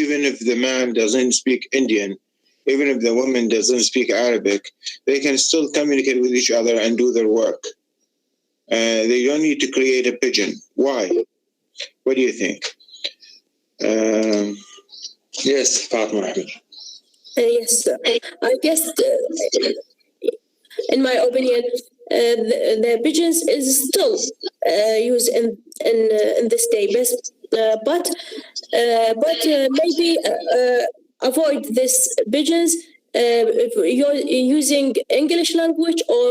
even if the man doesn't speak Indian, even if the woman doesn't speak Arabic, they can still communicate with each other and do their work. They don't need to create a pidgin. Why? What do you think? Yes, Fatma. Yes, I guess, in my opinion, the pigeons is still used in this day, but maybe avoid this pigeons if you're using English language or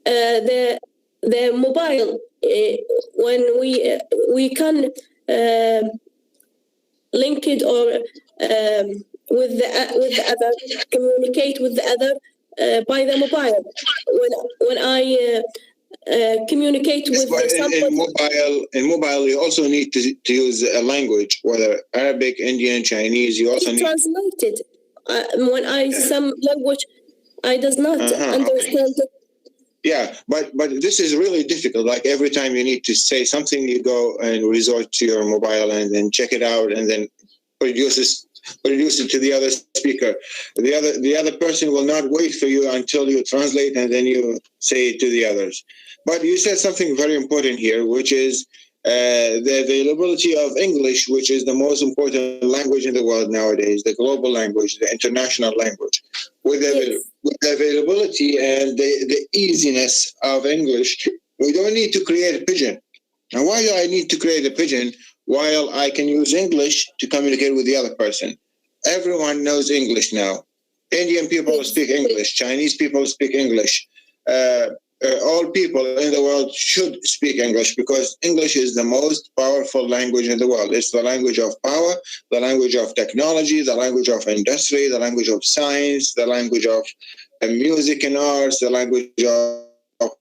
the mobile when we can link it or with the other, communicate with the other by the mobile. When I communicate with somebody. In mobile, you also need to use a language, whether Arabic, Indian, Chinese. You also need translated. When some language I does not understand. Okay. Yeah, but this is really difficult. Like every time you need to say something, you go and resort to your mobile and then check it out and then produce it to the other speaker. The other person will not wait for you until you translate and then you say it to the others. But you said something very important here, which is the availability of English, which is the most important language in the world nowadays, the global language, the international language. With the availability and the easiness of English, we don't need to create a pidgin. Now, why do I need to create a pidgin while I can use English to communicate with the other person? Everyone knows English now. Indian people speak English. Chinese people speak English. All people in the world should speak English because English is the most powerful language in the world. It's the language of power, the language of technology, the language of industry, the language of science, the language of music and arts, the language of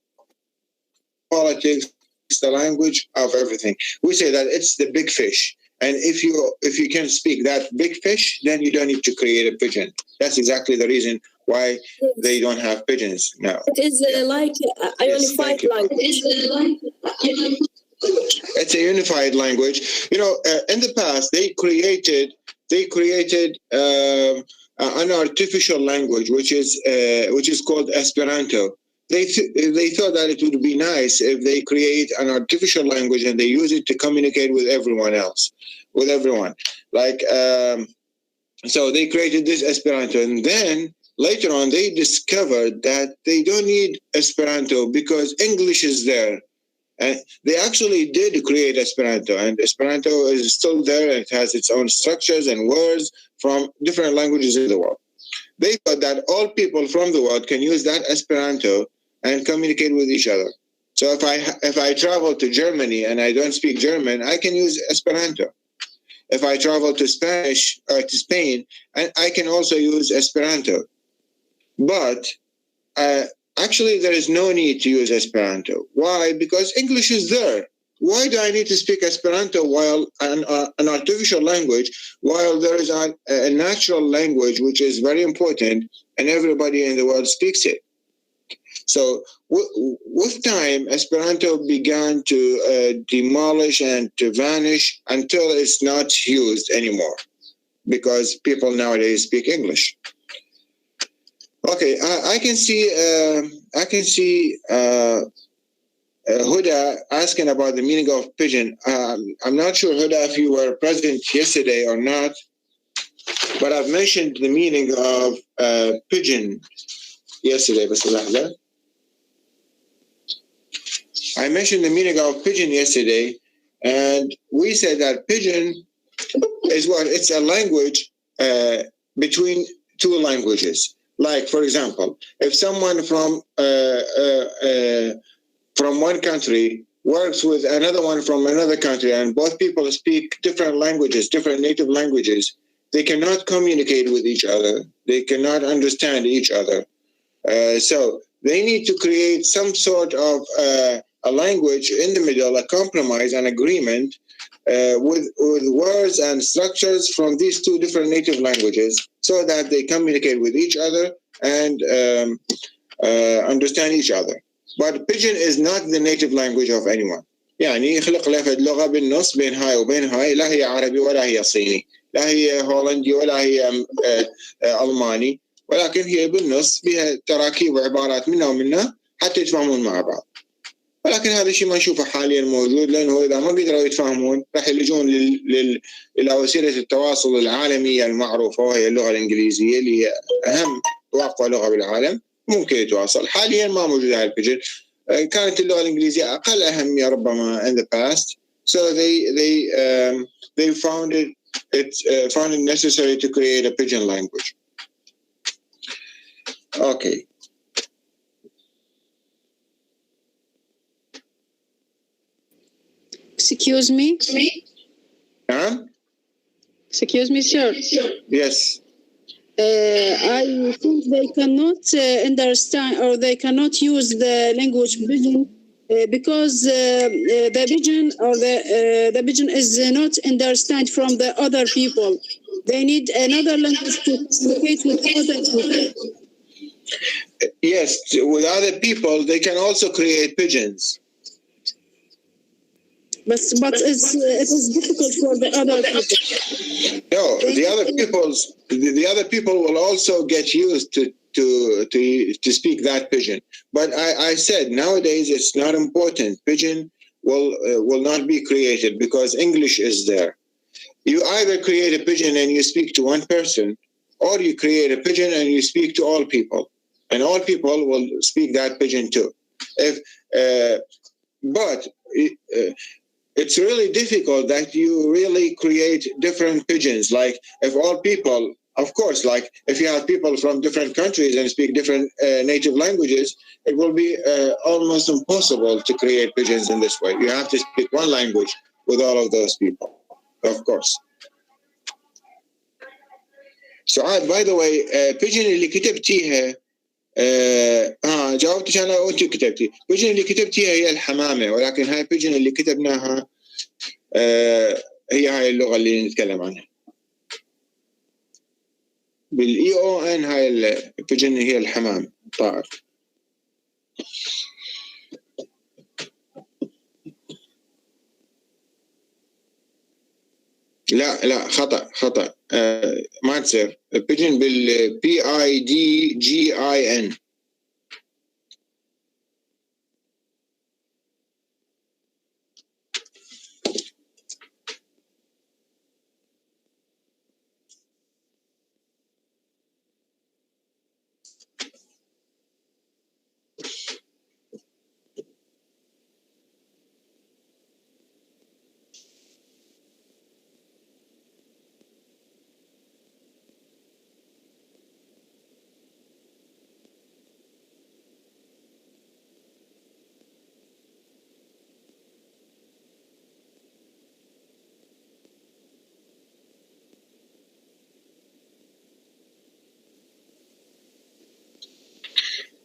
politics, the language of everything. We say that it's the big fish. And if you can speak that big fish, then you don't need to create a pidgin. That's exactly the reason why they don't have pigeons now. It is like a unified language. It's a unified language. You know, in the past they created an artificial language, which is called Esperanto. They thought that it would be nice if they create an artificial language and they use it to communicate with everyone else, with everyone. So they created this Esperanto, and then later on they discovered that they don't need Esperanto because English is there. And they actually did create Esperanto, and Esperanto is still there, and it has its own structures and words from different languages in the world. They thought that all people from the world can use that Esperanto and communicate with each other. So if I travel to Germany and I don't speak German, I can use Esperanto. If I travel to Spain, I can also use Esperanto. But actually, there is no need to use Esperanto. Why? Because English is there. Why do I need to speak Esperanto while an artificial language, while there is a natural language which is very important and everybody in the world speaks it? So with time, Esperanto began to demolish and to vanish until it's not used anymore because people nowadays speak English. Okay, I can see Huda asking about the meaning of pidgin. I'm not sure, Huda, if you were present yesterday or not, but I've mentioned the meaning of pidgin yesterday. I mentioned the meaning of pidgin yesterday, and we said that pidgin is what? It's a language between two languages. Like, for example, if someone from one country works with another one from another country, and both people speak different languages, different native languages, they cannot communicate with each other. They cannot understand each other. So they need to create some sort of a language in the middle, a compromise, an agreement with words and structures from these two different native languages so that they communicate with each other and understand each other. But Pidgin is not the native language of anyone. يعني يخلق لك اللغة بالنص بين هاي وبين هاي لا هي عربي ولا هي صيني. لا هي هولندي ولا هي ألماني، ولكن هي بالنص بها تراكيب وعبارات منها ومنها حتى يتفاهمون مع بعض. ولكن هذا الشيء ما نشوفه حاليا موجود، لأنه إذا ما قدروا يتفاهمون راح يلجون إلى وسيلة التواصل العالمية المعروفة، وهي اللغة الإنجليزية اللي هي أهم وأقوى لغة بالعالم ممكن يتواصل. حاليا ما موجود هذا البيجن. كانت اللغة الإنجليزية أقل أهمية ربما in the past, so they found it necessary to create a Pidgin language. Okay. Excuse me? Huh? Excuse me, sir. Yes. I think they cannot understand, or they cannot use the language Pidgin because the Pidgin or the Pidgin is not understand from the other people. They need another language to communicate with other people. Yes, with other people, they can also create pigeons. But it is difficult for the other people. No, the other people will also get used to speak that Pidgin. But I said nowadays it's not important. Pidgin will not be created because English is there. You either create a Pidgin and you speak to one person, or you create a Pidgin and you speak to all people, and all people will speak that Pidgin too. It's really difficult that you really create different Pidgins. Like if all people, of course, like if you have people from different countries and speak different native languages, it will be almost impossible to create Pidgins in this way. You have to speak one language with all of those people, of course. سعاد, by the way, Pidgin اللي كتبتيها جاوبتش انا وانت كتبتي. Pidgin اللي كتبتيها هي الحمامه، ولكن هاي Pidgin اللي كتبناها هي هاي اللغه اللي نتكلم عنها بالاي او ان. هاي Pidgin هي الحمام طائر. لا خطأ ما تصير. Pidgin Pidgin.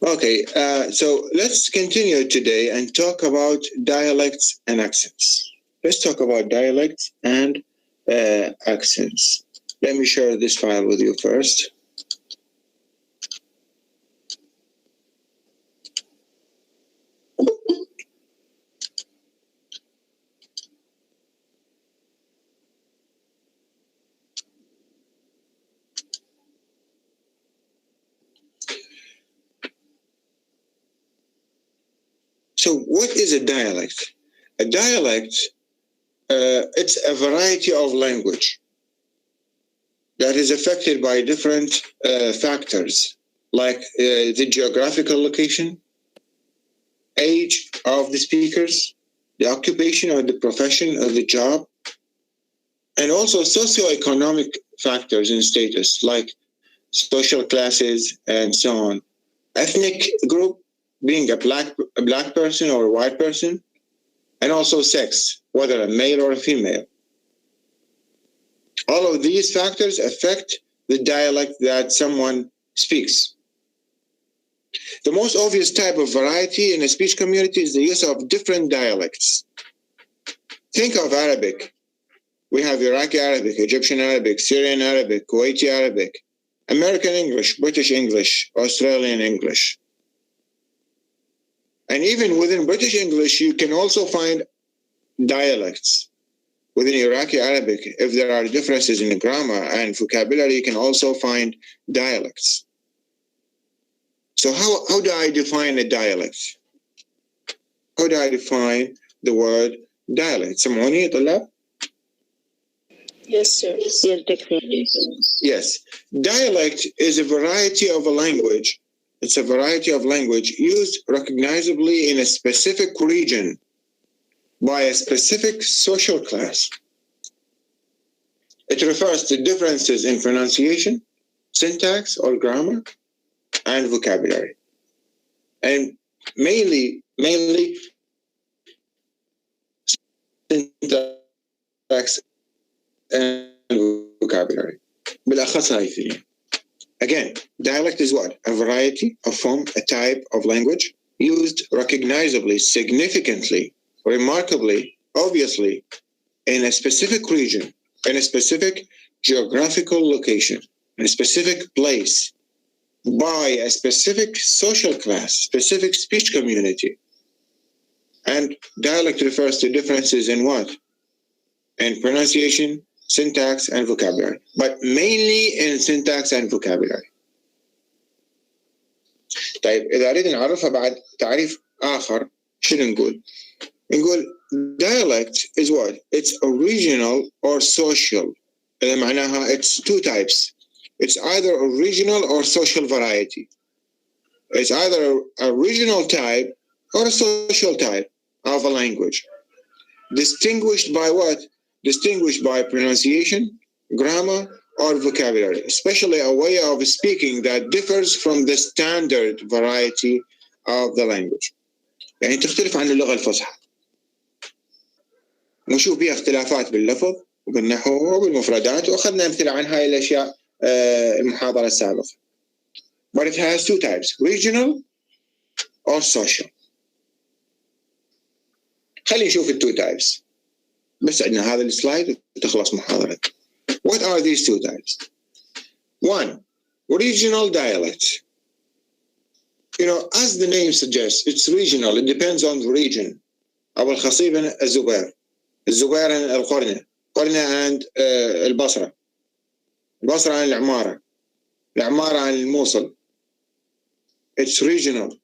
Okay, so let's continue today and talk about dialects and accents. Let's talk about dialects and accents. Let me share this file with you first. So what is a dialect? A dialect, it's a variety of language that is affected by different factors, like the geographical location, age of the speakers, the occupation or the profession or the job, and also socioeconomic factors and status, like social classes and so on. Ethnic group, being a black person or a white person, and also sex, whether a male or a female. All of these factors affect the dialect that someone speaks. The most obvious type of variety in a speech community is the use of different dialects. Think of Arabic. We have Iraqi Arabic, Egyptian Arabic, Syrian Arabic, Kuwaiti Arabic, American English, British English, Australian English. And even within British English, you can also find dialects. within Iraqi Arabic, if there are differences in grammar and vocabulary, you can also find dialects. So how do I define a dialect? How do I define the word dialect? سمعوني طلاب? Yes, sir. Yes, definitely. Yes. Dialect is a variety of a language. It's a variety of language used recognizably in a specific region by a specific social class. It refers to differences in pronunciation, syntax or grammar, and vocabulary. And mainly syntax and vocabulary. بالأخص هاي الاثنين. Again, dialect is what? A variety, a form, a type of language used recognizably, significantly, remarkably, obviously, in a specific region, in a specific geographical location, in a specific place, by a specific social class, specific speech community. And dialect refers to differences in what? In pronunciation, syntax, and vocabulary, but mainly in syntax and vocabulary. طيب إذا أريد نعرفها بعد تعريف آخر شنو نقول؟ نقول dialect is what? It's original or social. إذا معناها it's two types. It's either a regional or social variety. It's either a regional type or a social type of a language. Distinguished by what? Distinguished by pronunciation, grammar, or vocabulary, especially a way of speaking that differs from the standard variety of the language. يعني تختلف عن اللغة الفصحى. نشوف بها اختلافات باللفظ وبالنحو وبالمفردات، وأخذنا أمثلة عن هاي الأشياء المحاضرة السابقة. But it has two types, regional or social. خلينا نشوف التو types. بس عندنا هذا السلايد وتخلص محاضرة. What are these two types? One, regional dialect. You know, as the name suggests, it's regional. It depends on the region. أبو الخصيب الزبير. الزبير عن القرنة. قرنة عن البصرة. البصرة عن العمارة. العمارة عن الموصل. It's regional.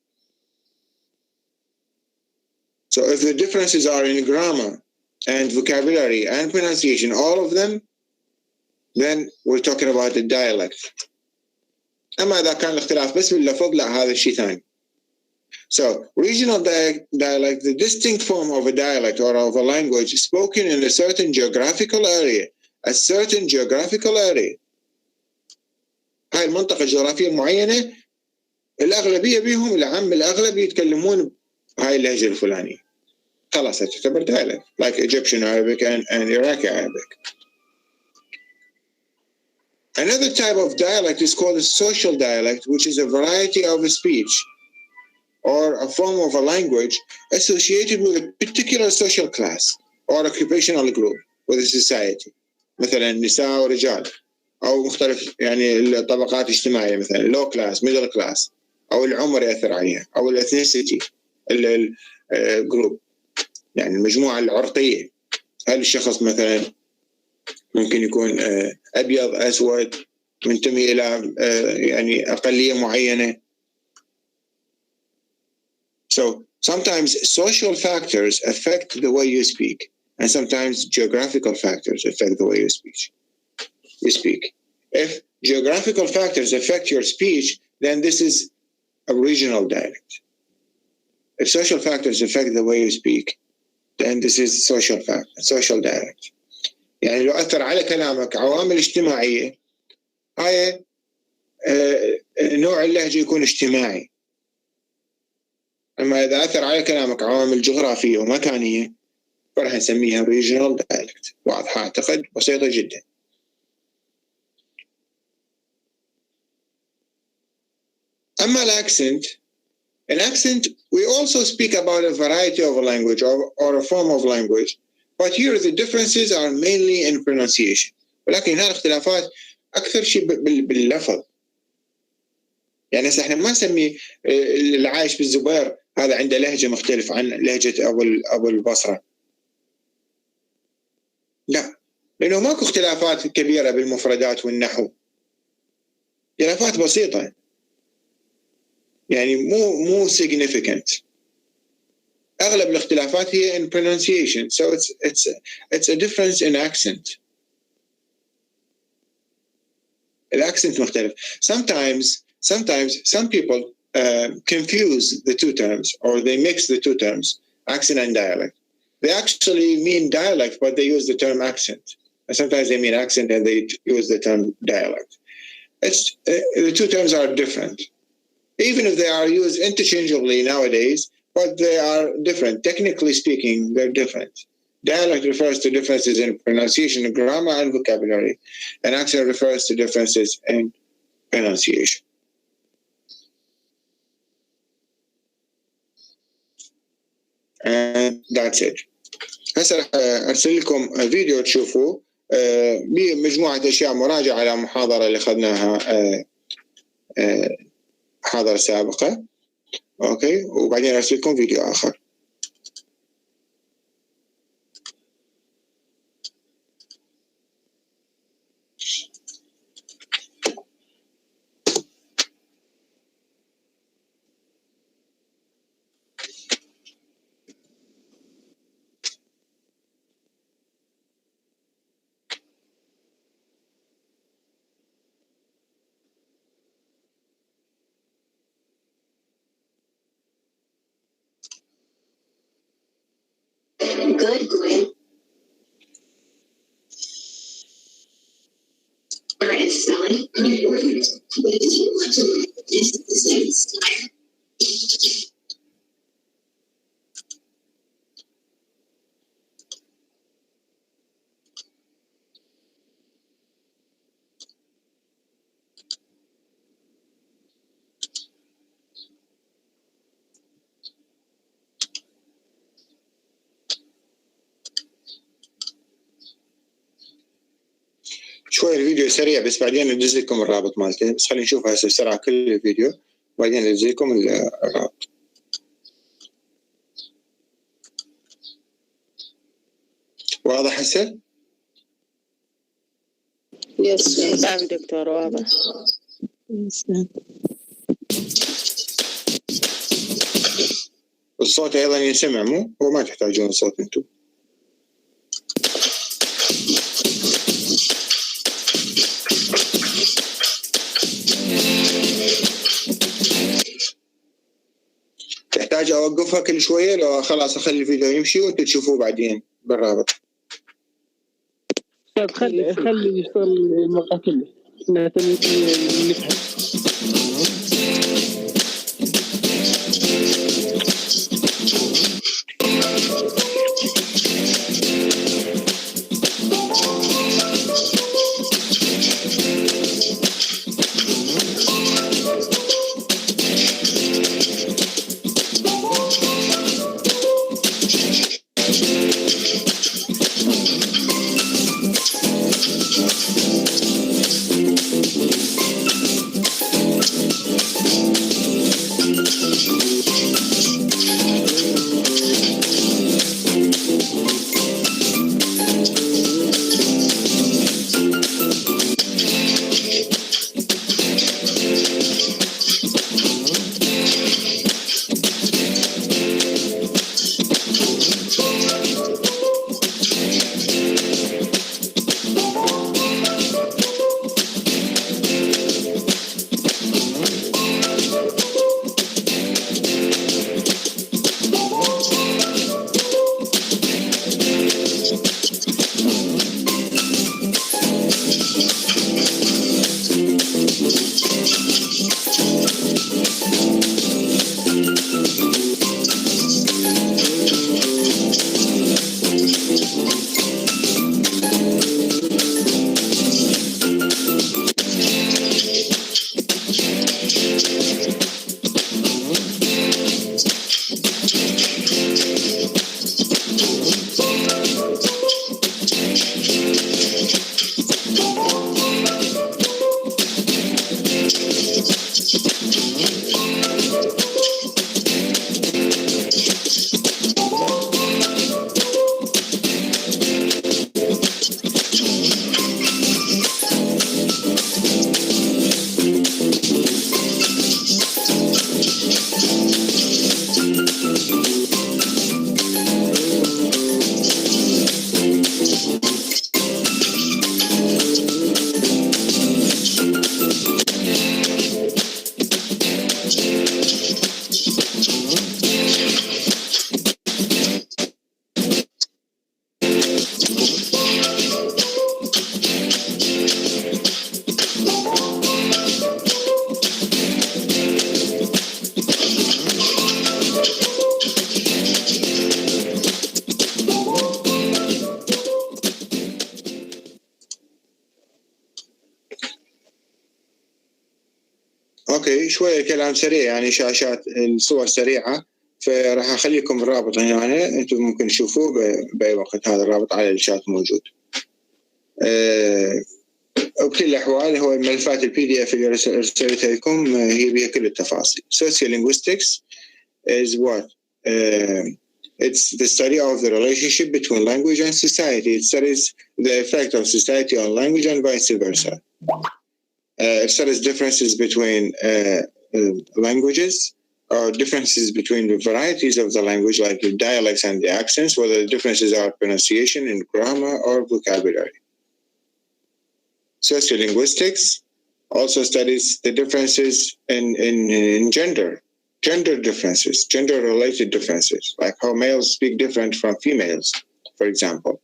So if the differences are in grammar and vocabulary and pronunciation, all of them, then we're talking about the dialect. أما إذا كان الاختلاف بس باللفظ لا هذا شيء ثاني. So regional dialect, the distinct form of a dialect or of a language spoken in a certain geographical area, a certain geographical area. هاي المنطقة الجغرافية المعينة الأغلبية بيهم العام الأغلب يتكلمون هاي اللهجة الفلانية. خلاص تعتبر dialect, like Egyptian Arabic and Iraqi Arabic. Another type of dialect is called a social dialect, which is a variety of a speech or a form of a language associated with a particular social class or occupational group with a society. مثلا نساء ورجال أو مختلف يعني الطبقات الاجتماعية مثلا low class, middle class أو العمر يأثر عليها أو الethnicity الجروب يعني المجموعة العرقية. هل الشخص مثلا ممكن يكون أبيض أسود منتمي إلى يعني أقلية معينة. So sometimes social factors affect the way you speak, and sometimes geographical factors affect the way you speak. If geographical factors affect your speech, then this is a regional dialect. If social factors affect the way you speak, then this is social dialect. يعني لو أثر على كلامك عوامل اجتماعية هاي نوع اللهجة يكون اجتماعي. أما إذا أثر على كلامك عوامل جغرافية ومكانية فراح نسميها regional dialect. واضحة أعتقد بسيطة جدا. أما an accent, we also speak about a variety of a language or a form of language, but here the differences are mainly in pronunciation. ولكن هذه الاختلافات أكثر شيء باللفظ. يعني احنا ما نسمي اللي عايش بالزبير هذا عنده لهجة مختلف عن لهجة أبو البصرة. لا، لأنه ماكو اختلافات كبيرة بالمفردات والنحو، اختلافات بسيطة يعني مو significant. أغلب الاختلافات هي in pronunciation, so it's a difference in accent. Accent مختلف. Sometimes some people confuse the two terms, or they mix the two terms, accent and dialect. They actually mean dialect, but they use the term accent. And sometimes they mean accent and they use the term dialect. The two terms are different, even if they are used interchangeably nowadays, but they are different. Technically speaking, they're different. Dialect refers to differences in pronunciation, grammar, and vocabulary, and accent refers to differences in pronunciation. And that's it. هسه راح ارسل لكم فيديو تشوفوه بمجموعه اشياء مراجعه على محاضره اللي اخذناها محاضره سابقه. اوكي، وبعدين ارسل لكم فيديو اخر. Good, Gwen. Is spelling important, but if you want to learn this style. شوي الفيديو سريع، بس بعدين ندز لكم الرابط مالته، بس خلينا نشوف هسه بسرعه كل الفيديو وبعدين ندز لكم الرابط. واضح هسه؟ Yes. نعم دكتور، واضح. الصوت ايضا ينسمع مو؟ هو ما تحتاجون الصوت انتم. تحتاج اوقفها كل شويه؟ لو خلاص اخلي الفيديو يمشي وانتم تشوفوه بعدين بالرابط. خلي يشتغل المقطع كله. نعتمد نفهم. اوكي شويه كلام سريع يعني شاشات الصور سريعه فراح اخليكم الرابط هنا انتم ممكن تشوفوه باي وقت هذا الرابط على الشات موجود. وبكل الاحوال هو ملفات البي دي اف اللي رسلتها لكم هي بها كل التفاصيل. Sociolinguistics is what? It's the study of the relationship between language and society. It studies the effect of society on language and vice versa. It studies differences between languages or differences between the varieties of the language, like the dialects and the accents, whether the differences are pronunciation in grammar or vocabulary. Sociolinguistics also studies the differences in gender differences, gender-related differences, like how males speak different from females, for example.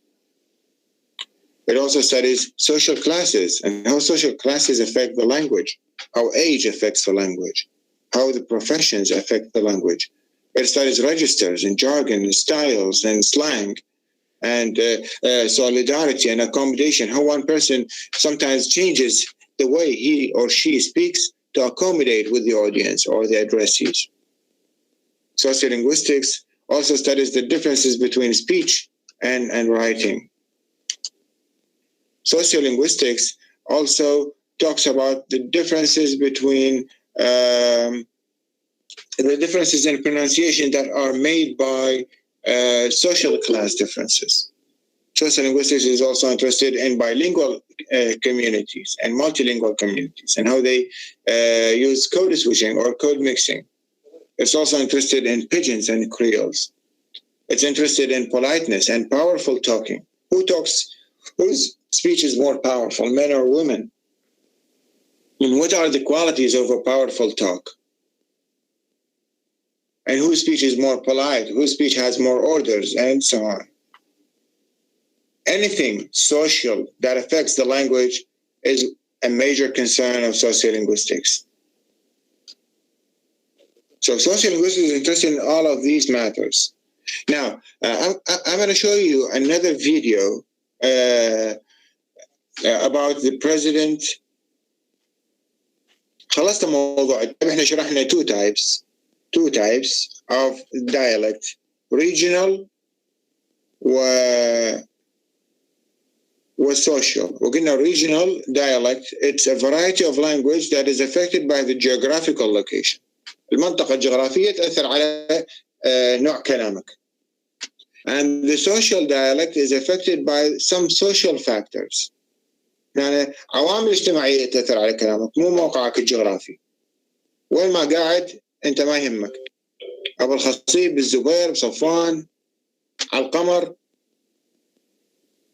It also studies social classes and how social classes affect the language, how age affects the language, how the professions affect the language. It studies registers and jargon and styles and slang and solidarity and accommodation, how one person sometimes changes the way he or she speaks to accommodate with the audience or the addressees. Sociolinguistics also studies the differences between speech and writing. Sociolinguistics also talks about the differences between the differences in pronunciation that are made by social class differences. Sociolinguistics is also interested in bilingual communities and multilingual communities and how they use code switching or code mixing. It's also interested in pidgins and creoles. It's interested in politeness and powerful talking. Whose speech is more powerful, men or women? And what are the qualities of a powerful talk? And whose speech is more polite? Whose speech has more orders, and so on. Anything social that affects the language is a major concern of sociolinguistics. So sociolinguistics is interested in all of these matters. Now, I'm going to show you another video about the president. خلصت موضوع احنا شرحنا two types of dialect, regional social. وقلنا regional dialect, it's a variety of language that is affected by the geographical location. المنطقة الجغرافية تأثر على نوع كلامك. And the social dialect is affected by some social factors. يعني عوامل اجتماعية تأثر على كلامك، مو موقعك الجغرافي. وين ما قاعد أنت ما يهمك. أبو الخصيب، بالزبير، بصفوان، على القمر،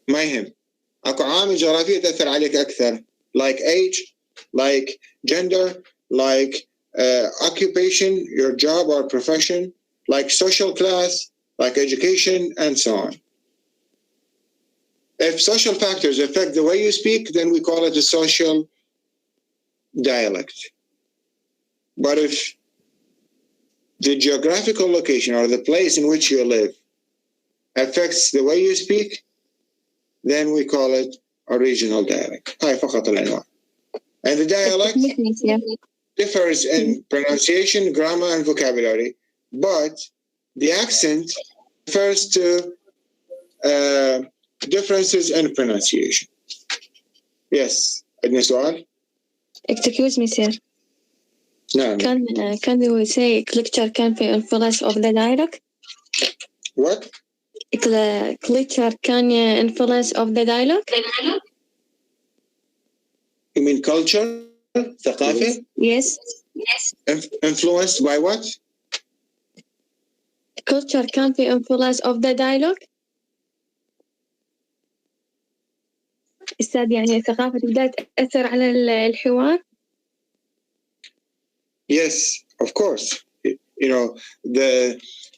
ما يهم. أكو عوامل جغرافية تأثر عليك أكثر. Like age, like gender, like occupation, your job or profession, like social class, like education, and so on. If social factors affect the way you speak, then we call it a social dialect. But if the geographical location or the place in which you live affects the way you speak, then we call it a regional dialect. هاي فقط العنوان. And the dialect differs in pronunciation, grammar, and vocabulary, but the accent refers to differences in pronunciation. Yes, عندنا سؤال؟ Excuse me, sir. نعم. Can we say culture can be influence of the dialect? What? Culture can influence of the dialect? You mean culture? ثقافة? Yes. Influenced by what? Culture can be influence of the dialogue. أستاذ يعني الثقافة تقدر تأثر على الحوار. Yes, of course. You know,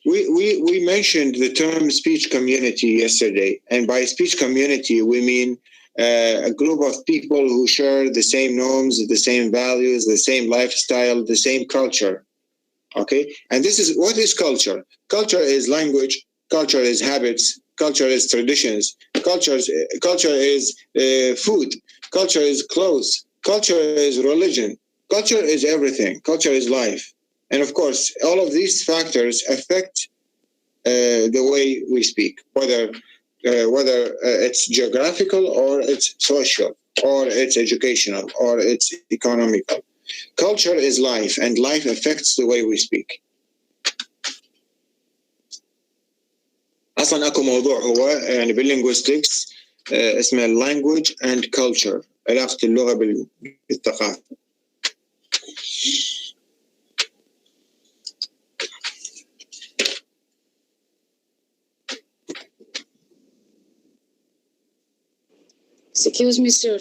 we mentioned the term speech community yesterday, and by speech community we mean a group of people who share the same norms, the same values, the same lifestyle, the same culture. Okay, and this is what is culture. Culture is language. Culture is habits. Culture is traditions. Culture is food. Culture is clothes. Culture is religion. Culture is everything. Culture is life. And of course, all of these factors affect the way we speak, whether it's geographical or it's social or it's educational or it's economical. Culture is life, and life affects the way we speak. أصلاً أكو موضوع هو يعني بالlinguistics اسمه language and culture، علاقة اللغة بالثقافة. Excuse me, sir.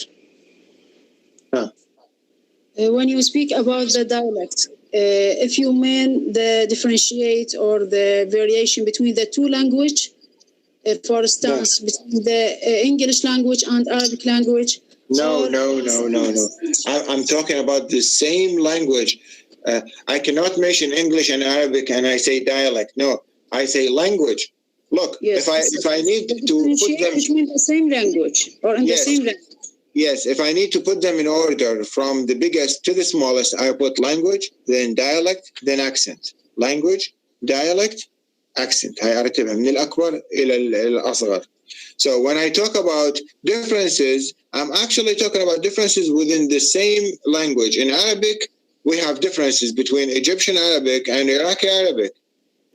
When you speak about the dialect, if you mean the differentiate or the variation between the two language, for instance, between the English language and Arabic language. No. I'm talking about the same language. I cannot mention English and Arabic and I say dialect. No, I say language. Look, yes, if I need to put them between the same language or in the same language. Yes, if I need to put them in order from the biggest to the smallest, I put language, then dialect, then accent. Language, dialect, accent. هاي أرتبها من الأكبر إلى الأصغر. So when I talk about differences, I'm actually talking about differences within the same language. In Arabic, we have differences between Egyptian Arabic and Iraqi Arabic.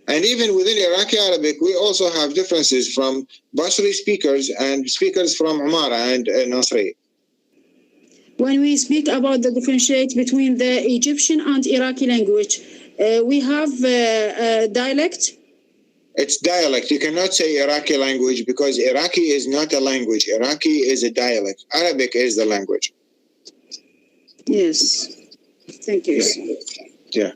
And even within Iraqi Arabic, we also have differences from Basri speakers and speakers from Umara and Nasri. When we speak about the differentiate between the Egyptian and Iraqi language, we have dialect. It's dialect. You cannot say Iraqi language because Iraqi is not a language. Iraqi is a dialect. Arabic is the language. Yes. Thank you. Yeah.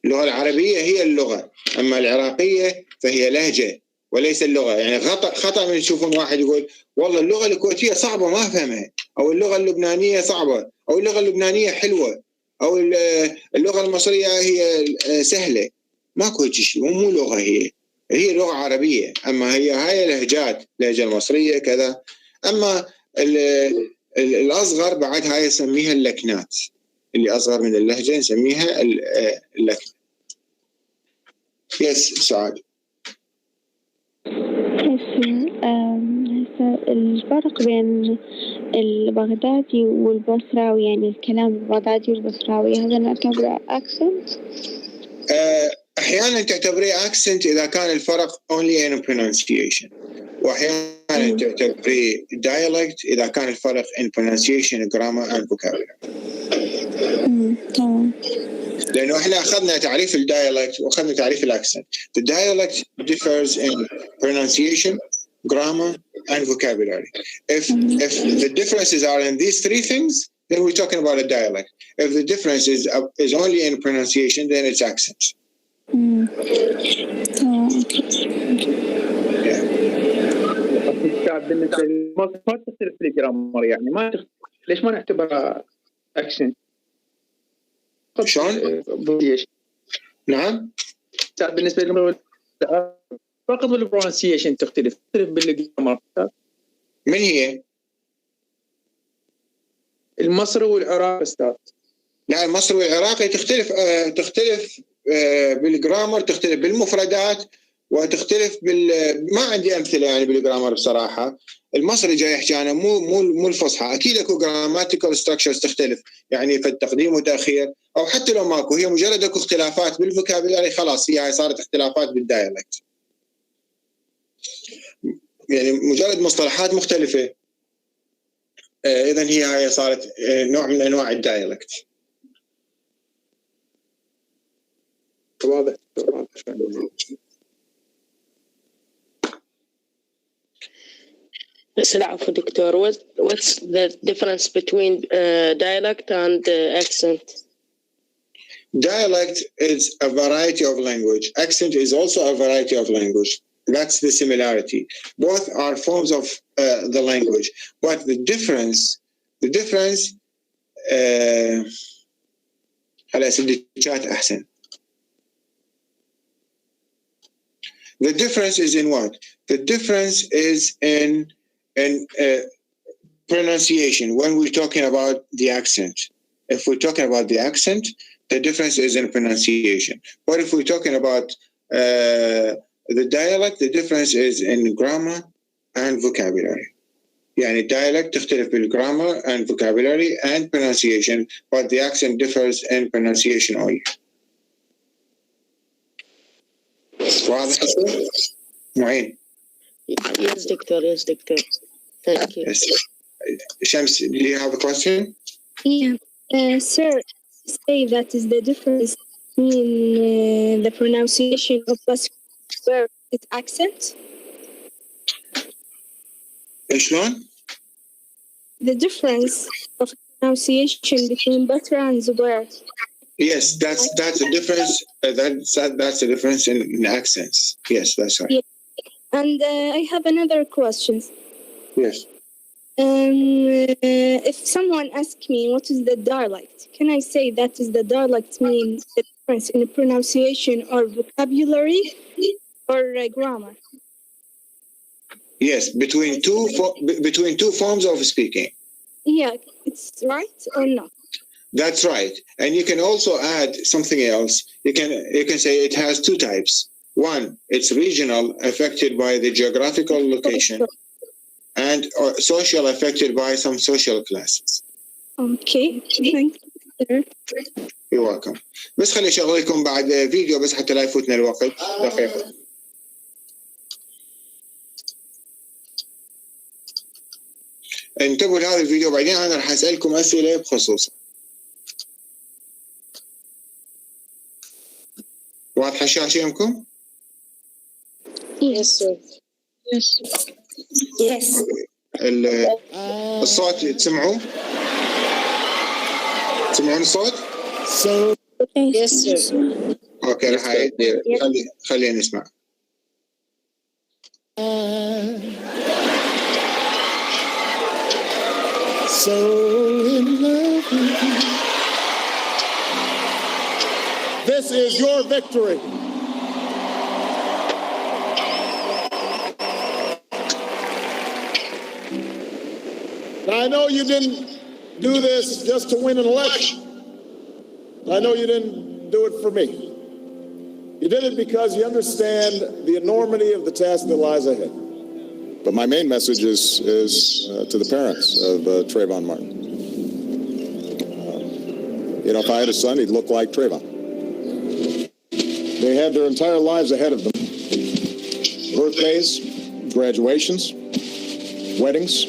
اللغة العربية هي اللغة، أما العراقية فهي لهجة وليس اللغة. يعني خطأ من تشوفون واحد يقول والله اللغة الكويتية صعبة ما أفهمها، أو اللغة اللبنانية صعبة، أو اللغة اللبنانية حلوة، أو اللغة المصرية هي سهلة. ماكو شيء، مو لغة، هي لغة عربية، أما هاي لهجات، اللهجة المصرية كذا. أما الأصغر بعد هاي نسميها اللكنات، اللي أصغر من اللهجة نسميها اللكنة. يس سعاد. الفرق بين البغدادي والبصراوي، يعني الكلام البغدادي والبصراوي، هذا نعتبره accent؟ أحيانا تعتبريه accent إذا كان الفرق only in pronunciation، وأحيانا تعتبريه dialect إذا كان الفرق in pronunciation, grammar and vocabulary. تمام. لأنه إحنا أخذنا تعريف الدايلكت وأخذنا تعريف الأكسنت. The dialect differs in pronunciation, grammar, and vocabulary. If the differences are in these three things, then we're talking about a dialect. If the difference is only in pronunciation, then it's accent. بالنسبة للمواصفات تختلف في الجرامر، يعني ما ليش ما نعتبرها أكسنت؟ شلون؟ نعم. بالنسبة للجرامر فقط بالبرونسيشن تختلف بالجرامر. من هي؟ المصري والعراقي أستاذ. لا، المصري والعراقي تختلف بالجرامر، تختلف بالمفردات، وتختلف ما عندي امثله يعني بالجرامر بصراحه. المصري جاي يحكي انا مو الفصحى، اكيد اكو جراماتيكال ستراكشرز تختلف، يعني في التقديم وتاخير، او حتى لو ماكو، هي مجرد اكو اختلافات بالفوكابولاري، خلاص هي صارت اختلافات بالدايلكت، يعني مجرد مصطلحات مختلفه. اذا هي صارت نوع من انواع الدايلكت. واضح. العفو دكتور. What's the difference between dialect and accent? Dialect is a variety of language. Accent is also a variety of language. That's the similarity. Both are forms of the language, but the difference. هلا سديتشات أحسن. The difference is in what? The difference is in pronunciation when we're talking about the accent. If we're talking about the accent, the difference is in pronunciation. But if we're talking about the dialect, the difference is in grammar and vocabulary. يعني dialect تختلف بالgrammar and vocabulary and pronunciation, but the accent differs in pronunciation only. واضح معين؟ Yes, doctor. Yes, doctor. Thank you. Yes. Shams, do you have a question? Yeah. Sir, say that is the difference between the pronunciation of where its accent? شلون؟ The difference of pronunciation between Batra and Zubair. Yes, that's a difference. That's a difference in accents. Yes, that's right. Yeah. And I have another question. Yes. If someone asks me what is the dialect, can I say that is the dialect mean the difference in pronunciation or vocabulary or grammar? Yes, between two forms of speaking. Yeah, it's right or not? That's right. And you can also add something else. You can say it has two types. One, it's regional, affected by the geographical location, and social, affected by some social classes. Okay, thank you. You're welcome. بس خلي أشغلكم بعد فيديو بس حتى لا يفوتنا الوقت. دقيقة. انتبهوا لهذا الفيديو، بعدين أنا راح أسألكم أسئلة بخصوصه. واضحة الشاشة يمكن؟ Yes, sir. Yes. Yes. الصوت تسمعوه؟ تسمعون الصوت؟ Yes, sir. اوكي راح خلينا نسمع. So in love with you. This is your victory. Now, I know you didn't do this just to win an election. I know you didn't do it for me. You did it because you understand the enormity of the task that lies ahead. But my main message is to the parents of Trayvon Martin. If I had a son, he'd look like Trayvon. They had their entire lives ahead of them. Birthdays, graduations, weddings,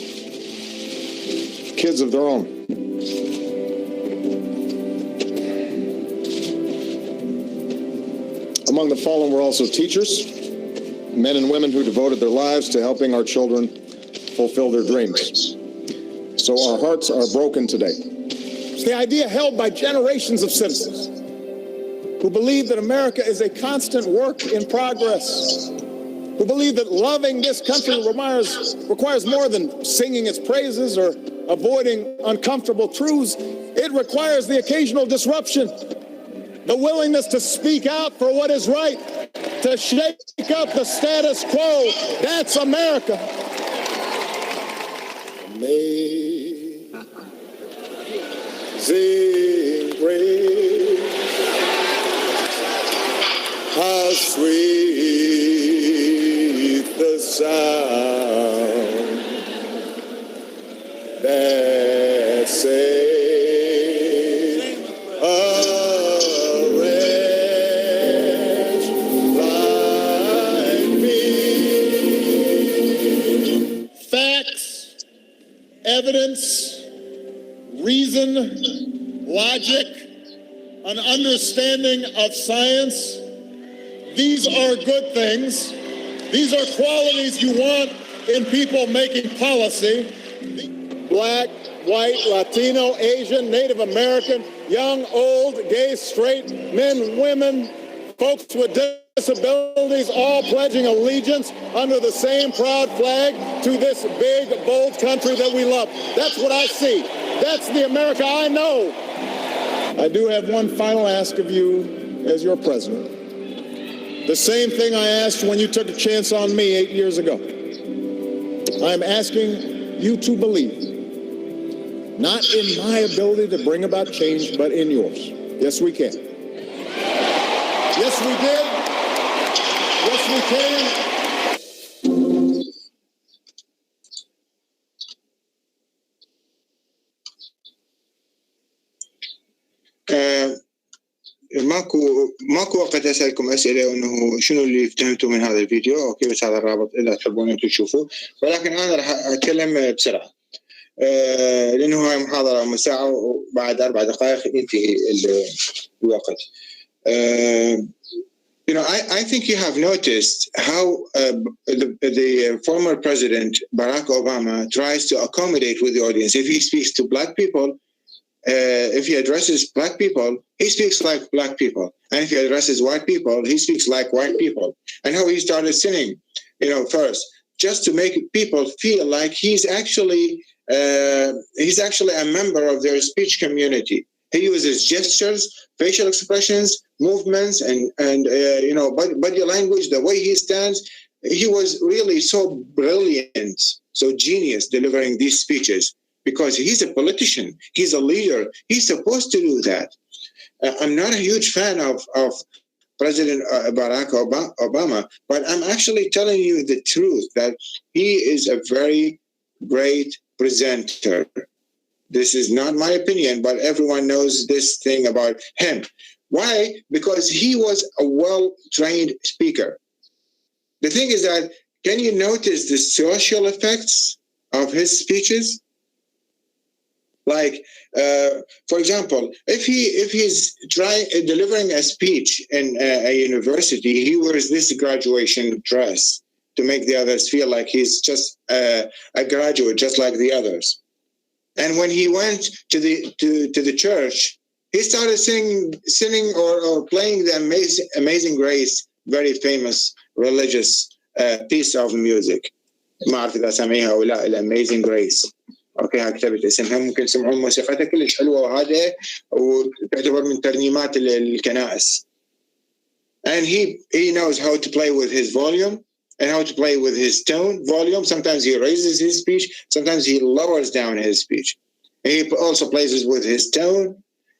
kids of their own. Among the fallen were also teachers, men and women who devoted their lives to helping our children fulfill their dreams. So our hearts are broken today. It's the idea held by generations of citizens who believe that America is a constant work in progress, who believe that loving this country requires more than singing its praises or avoiding uncomfortable truths. It requires the occasional disruption, the willingness to speak out for what is right, to shake up the status quo. That's America. Amazing grace, how sweet the sound that saved a wretch like me. Facts, evidence, reason, logic, an understanding of science. These are good things. These are qualities you want in people making policy. Black, white, Latino, Asian, Native American, young, old, gay, straight, men, women, folks with disabilities, all pledging allegiance under the same proud flag to this big, bold country that we love. That's what I see. That's the America I know. I do have one final ask of you as your president. The same thing I asked when you took a chance on me 8 years ago. I'm asking you to believe Not in my ability to bring about change, but in yours. Yes, we can. Yes, we did. Yes, we can. ماكو وقت اسالكم اسئله انه شنو اللي فهمتوا من هذا الفيديو. اوكي، بس هذا الرابط اذا تحبون انتم تشوفوه، ولكن انا راح اتكلم بسرعه لانه هاي محاضره ساعه وبعد 4 دقائق ينتهي الوقت. You know, I think you have noticed how the former president Barack Obama tries to accommodate with the audience. If he speaks to black people, if he addresses black people, he speaks like black people. And if he addresses white people, he speaks like white people. And how he started singing, you know, first, just to make people feel like he's actually a member of their speech community. He uses gestures, facial expressions, movements, and you know, body language, the way he stands. He was really so brilliant, so genius delivering these speeches. Because he's a politician, he's a leader, he's supposed to do that. I'm not a huge fan of President Barack Obama, but I'm actually telling you the truth that he is a very great presenter. This is not my opinion, but everyone knows this thing about him. Why? Because he was a well-trained speaker. The thing is that, can you notice the social effects of his speeches? Like, for example, if he's delivering a speech in a university, he wears this graduation dress to make the others feel like he's just a graduate, just like the others. And when he went to the church, he started singing or playing the Amazing Grace, very famous religious piece of music. ما أعرف إذا سمعيها ولا Amazing Grace. اوكي، ها كتبت اسمها، ممكن تسمعون موسيقتها كلش حلوه، وهذا وتعتبر من ترنيمات الكنائس. And he knows how to play with his volume and how to play with his tone volume. Sometimes he raises his speech, sometimes he lowers down his speech. And he also plays with his tone,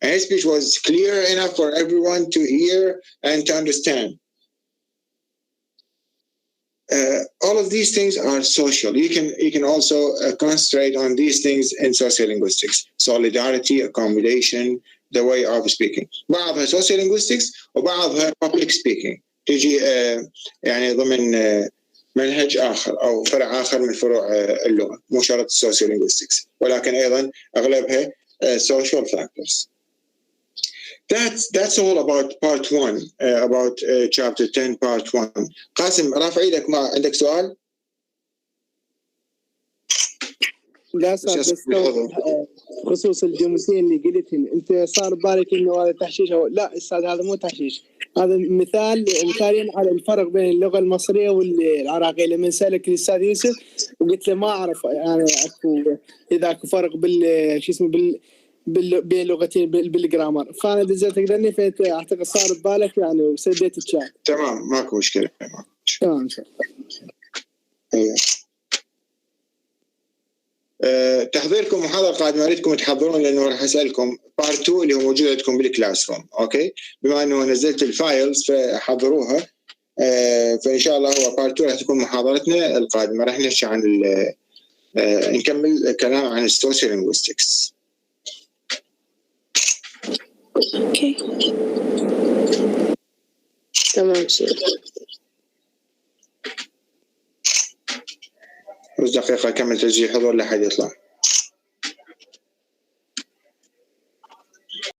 and his speech was clear enough for everyone to hear and to understand. All of these things are social. You can also concentrate on these things in sociolinguistics: solidarity, accommodation, the way of speaking. بعضها sociolinguistics وبعضها public speaking. تجي يعني ضمن منهج آخر أو فرع آخر من فروع اللغة، مو شرط sociolinguistics، ولكن أيضا أغلبها social factors. That's all about part 1, about chapter 10, part 1. قاسم، رافع ايدك، ما عندك سؤال؟ لا صار، بس خصوص الجملتين اللي قلتهم انت صار بالك انه هذا تحشيش او لا؟ استاذ هذا مو تحشيش، هذا مثالين على الفرق بين اللغه المصريه والعراقيه. لما سالك الاستاذ يوسف وقلت له ما اعرف يعني اذا اكو فرق شو اسمه بين لغتين بالجرامر، فانا دزيتك لاني فانت اعتقد صار ببالك يعني وسديت الشات. تمام، ماكو مشكله. تمام ان شاء الله. تحضيركم محاضره قادمه، اريدكم تحضرون لانه راح اسالكم بارت 2 اللي هو موجود عندكم بالكلاس روم. اوكي، بما انه نزلت الفايلز فحضروها. فان شاء الله هو بارت 2 راح تكون محاضرتنا القادمه. راح نحكي عن نكمل كلام عن السوسيولينغويستكس. اوكي تمام سيدي. بس دقيقة أكمل تسجيل حضور لحد يطلع.